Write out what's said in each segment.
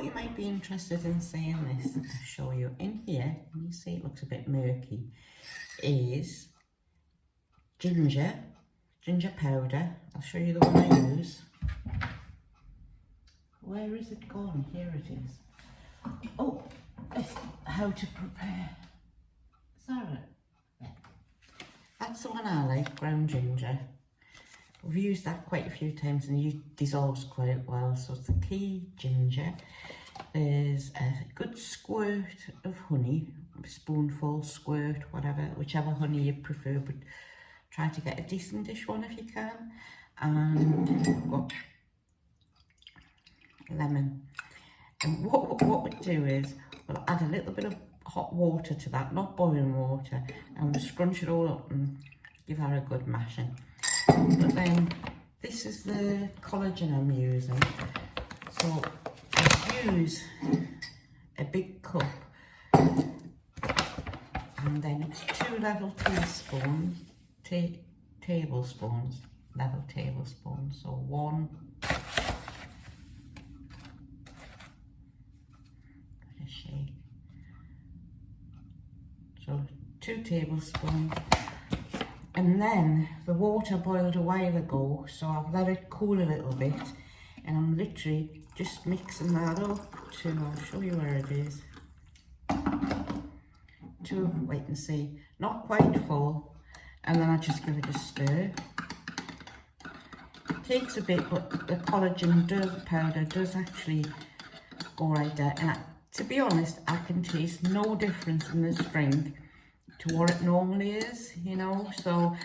thought you might be interested in seeing this. I'll show you. In here, you see it looks a bit murky, is ginger powder. I'll show you the one I use. Where is it gone? Here it is. Oh, it's how to prepare. Is that right? Yeah. That's the one I like, ground ginger. We've used that quite a few times and it dissolves quite well. So it's the key ginger. There's a good squirt of honey, a spoonful, squirt, whatever, whichever honey you prefer, but try to get a decentish one if you can. And got lemon. And what we'll do is we'll add a little bit of hot water to that, not boiling water, and we'll scrunch it all up and give that a good mashing. But then this is the collagen I'm using. So I use a big cup, and then it's 2 level tablespoons, level tablespoons. So 1. Give it a shake. So 2 tablespoons. And then the water boiled a while ago, so I've let it cool a little bit, and I'm literally just mixing that up to, I'll show you where it is, to, wait and see, not quite full, and then I just give it a stir. It takes a bit, but the collagen powder does actually go right there, and to be honest, I can taste no difference in this drink to what it normally is, you know. So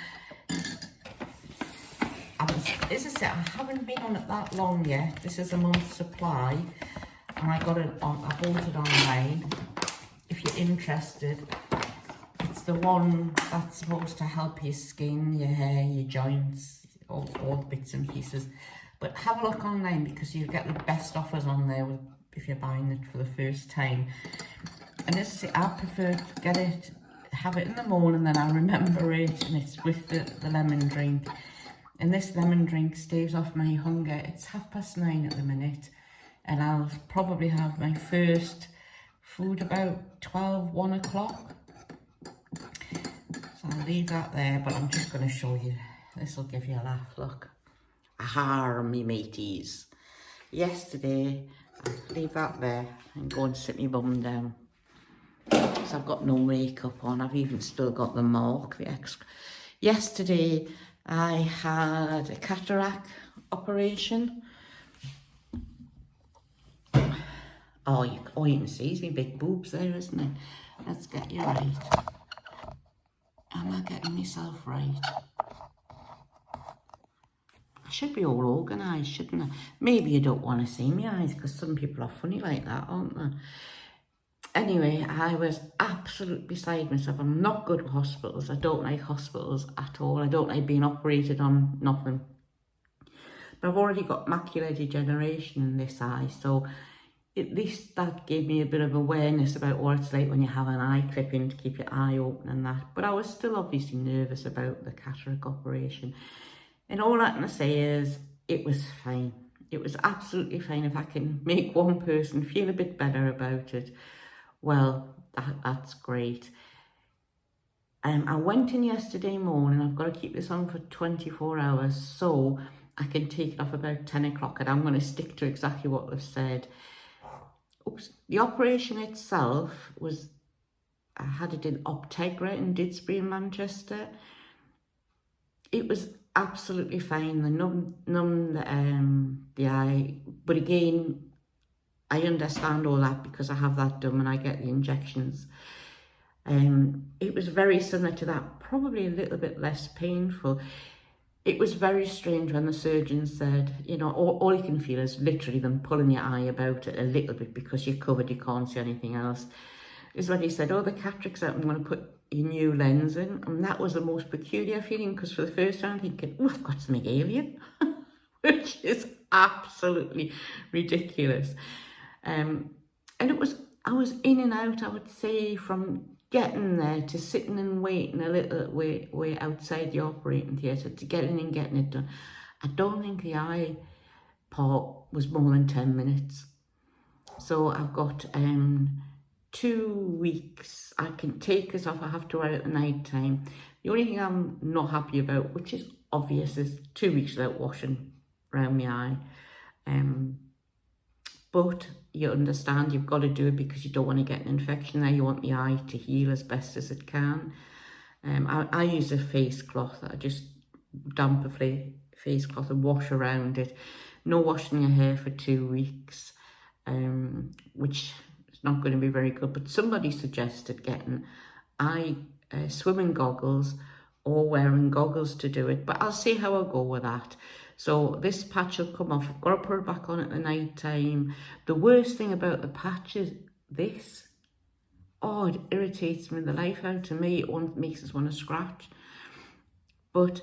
as I said, I haven't been on it that long yet. This is a month's supply, and I got it on, I bought it online. If you're interested, it's the one that's supposed to help your skin, your hair, your joints, all the bits and pieces. But have a look online, because you'll get the best offers on there if you're buying it for the first time. And as I say, I prefer to get it, have it in the morning, then I remember it, and it's with the lemon drink. And this lemon drink staves off my hunger. It's 9:30 at the minute, and I'll probably have my first food about 1 o'clock. So I'll leave that there, but I'm just going to show you. This will give you a laugh, look. Aha, me mateys. Yesterday, I'll leave that there and go and sit my bum down. So I've got no makeup on. I've even still got the mark, the extra. Yesterday, I had a cataract operation. Oh, you can see it's my big boobs there, isn't it? Let's get you right. Am I getting myself right? I should be all organised, shouldn't I? Maybe you don't want to see my eyes, because some people are funny like that, aren't they? Anyway, I was absolutely beside myself. I'm not good with hospitals. I don't like hospitals at all. I don't like being operated on, nothing. But I've already got macular degeneration in this eye, so at least that gave me a bit of awareness about what it's like when you have an eye clipping to keep your eye open and that. But I was still obviously nervous about the cataract operation. And all I can say is it was fine. It was absolutely fine. If I can make one person feel a bit better about it, well, that's great. I went in yesterday morning. I've got to keep this on for 24 hours, so I can take it off about 10 o'clock, and I'm going to stick to exactly what they've said. Oops. The operation itself was, I had it in Optegra in Didsbury in Manchester. It was absolutely fine. They numbed the eye, but again, I understand all that because I have that done when I get the injections. It was very similar to that, probably a little bit less painful. It was very strange when the surgeon said, you know, all you can feel is literally them pulling your eye about it a little bit because you're covered, you can't see anything else. Is when he said, oh, the cataract's out, I'm going to put your new lens in. And that was the most peculiar feeling, because for the first time I'm thinking, oh, I've got something alien, which is absolutely ridiculous. And I was in and out, I would say, from getting there to sitting and waiting a little way outside the operating theatre to getting in and getting it done. I don't think the eye part was more than 10 minutes. So I've got 2 weeks. I can take this off. I have to wear it at night time. The only thing I'm not happy about, which is obvious, is 2 weeks without washing around my eye. But you understand you've got to do it because you don't want to get an infection there. You want the eye to heal as best as it can. I use a face cloth. I just damp a face cloth and wash around it. No washing your hair for 2 weeks, which is not going to be very good. But somebody suggested getting swimming goggles or wearing goggles to do it. But I'll see how I go with that. So this patch will come off. I've got to put it back on at the night time. The worst thing about the patch is this. Oh, it irritates me the life out of me. It makes us want to scratch. But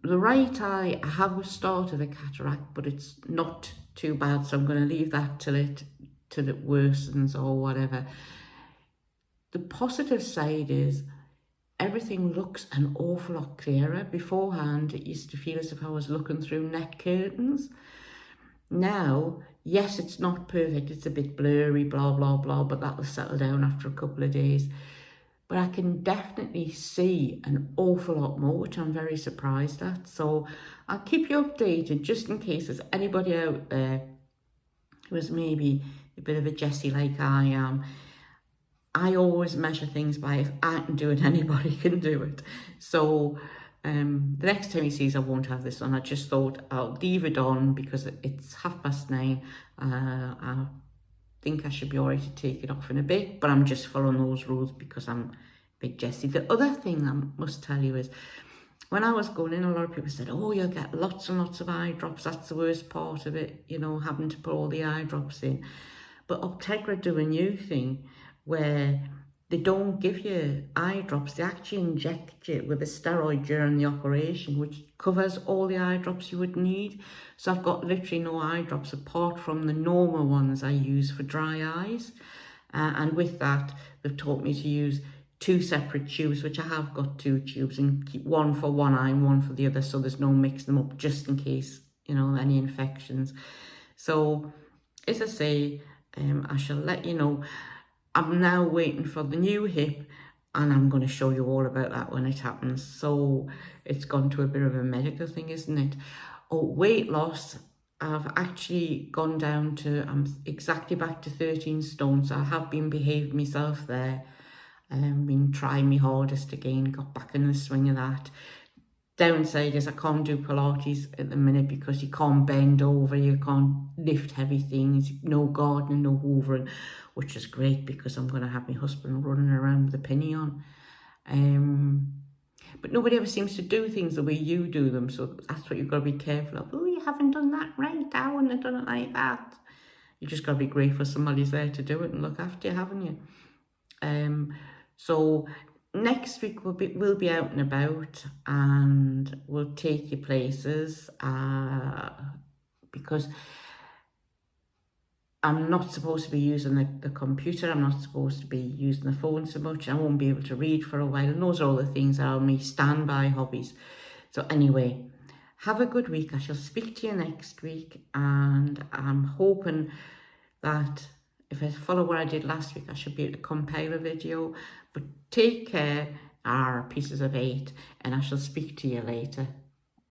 the right eye, I have started a cataract, but it's not too bad. So I'm going to leave that till it worsens or whatever. The positive side is everything looks an awful lot clearer. Beforehand, it used to feel as if I was looking through net curtains. Now, yes, it's not perfect. It's a bit blurry, blah, blah, blah, but that'll settle down after a couple of days. But I can definitely see an awful lot more, which I'm very surprised at. So I'll keep you updated just in case there's anybody out there who is maybe a bit of a Jessie like I am. I always measure things by if I can do it, anybody can do it. So the next time he sees I won't have this on. I just thought I'll leave it on because it's 9:30. I think I should be all right to take it off in a bit, but I'm just following those rules because I'm big Jessie. The other thing I must tell you is when I was going in, a lot of people said, oh, you'll get lots and lots of eye drops. That's the worst part of it, you know, having to put all the eye drops in. But Optegra do a new thing where they don't give you eye drops. They actually inject you with a steroid during the operation, which covers all the eye drops you would need. So I've got literally no eye drops apart from the normal ones I use for dry eyes. And with that, they've taught me to use 2 separate tubes, which I have got 2 tubes, and keep one for one eye and one for the other, so there's no mixing them up just in case, you know, any infections. So, as I say, I shall let you know. I'm now waiting for the new hip, and I'm going to show you all about that when it happens. So it's gone to a bit of a medical thing, isn't it? Oh, weight loss. I've actually gone down to, I'm exactly back to 13 stone. So I have been behaving myself there. Been trying my hardest again, got back in the swing of that. Downside is I can't do Pilates at the minute because you can't bend over, you can't lift heavy things, no gardening, no hoovering, which is great because I'm going to have my husband running around with a penny on. But nobody ever seems to do things the way you do them, so that's what you've got to be careful of. Oh, you haven't done that right, I wouldn't have done it like that. You just got to be grateful somebody's there to do it and look after you, haven't you? So next week we'll be out and about and we'll take you places because I'm not supposed to be using the computer. I'm not supposed to be using the phone so much. I won't be able to read for a while. And those are all the things that are my standby hobbies. So anyway, have a good week. I shall speak to you next week. And I'm hoping that if I follow what I did last week, I should be able to compile a video. But take care, our pieces of 8, and I shall speak to you later.